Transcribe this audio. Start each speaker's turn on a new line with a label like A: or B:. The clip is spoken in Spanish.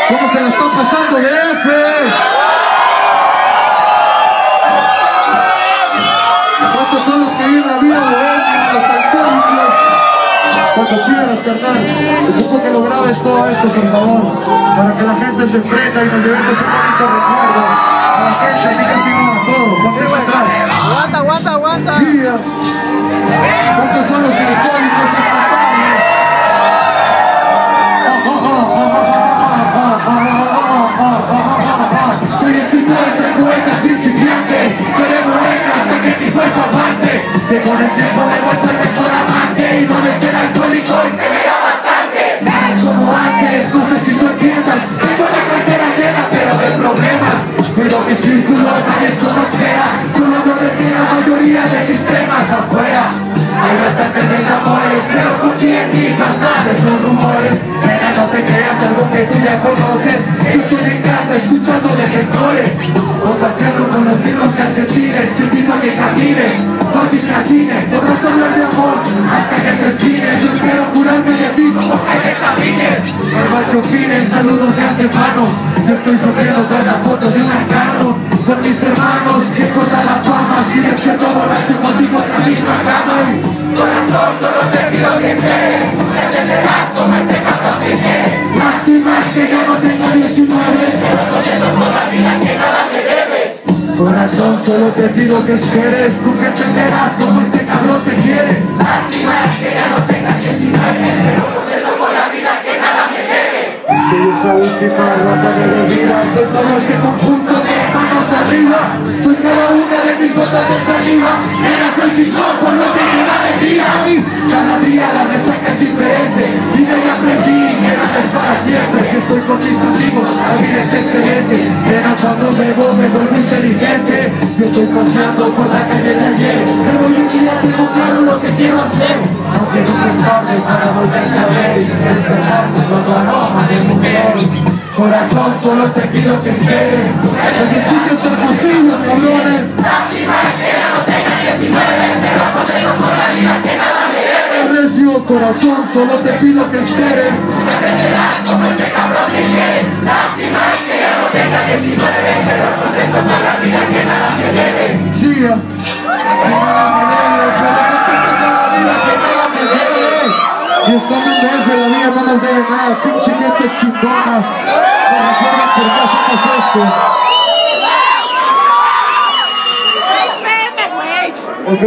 A: ¿Cómo se la está pasando, DF? ¿Cuántos son los que viven la vida bohemia, los alcohólicos? Cuando quieras, carnal, ocupo que lo grabes todo esto, por favor, para que la gente se prenda y nos llevemos un bonito recuerdo. A la gente, diga si no a todo, ponte para atrás.
B: Aguanta.
A: Sí, ¿cuántos son los alcohólicos infantiles? Soy escritor de poetas principiantes, seré poeta hasta que mi cuerpo aguante, que con el tiempo me he vuelto el mejor amante y no de ser alcohólico y se me da bastante. Nada es como antes, no sé si tú entiendas, tengo la cartera llena pero de problemas, pero mi círculo nadie esto no espera, solo no detiene la mayoría de mis temas afuera. Hay bastantes desamores, pero confía en ti, pasajes son rumores. Nena, no te creas algo que tú ya conoces. Yo estoy en casa escuchando defectores, o paseando con los mismos calcetines. Te invito a que camines por mis jardines, podrás hablar de amor hasta que te espines. Yo espero curarme de ti como que te examines. Normal que opines, saludos de antemano. Yo estoy sufriendo con la foto de un arcano con mis hermanos, que corta la fama. Sigue siendo borracho contigo en la misma cama. Corazón, solo te pido que esperes, me entenderás como este cabrón te quiere. Lástima que yo no tengo 19, pero contento con la vida que nada me debe. Corazón, solo te pido que esperes, tú que entenderás como este cabrón te quiere. Lástima que ya no tenga 19, pero contento con la vida que nada me debe. Soy esa última gota de bebida, soy todo ese conjunto de manos arriba, soy cada una de mis gotas de saliva. Eres el fichón por lo que queda de día. Y cada día la resaca es diferente y de ahí aprendí que nada es para siempre. Si estoy con mis amigos, la vida es excelente, pero cuando bebo me vuelvo inteligente. Yo estoy paseando por la calle de ayer, pero hoy en día tengo claro lo que quiero hacer, aunque nunca es tarde para volverte a ver y despertarme con tu aroma de mujer. Corazón, solo te pido que esperes, los escuches ser posibles, cabrones. Lástima que ya no tenga 19, pero contento con la vida que nada me debe. Recio, corazón, solo te pido que esperes, te entenderás como este cabrón te quiere. Lástima que ya no tenga 19, pero contento con la vida que nada me debe. Sí, que nada me debe, pero contento con la vida que nada me debe. Y estando en DF la vida no nos debe nada, pinche gente chingona. No recuerden por qué hacemos esto. Ok.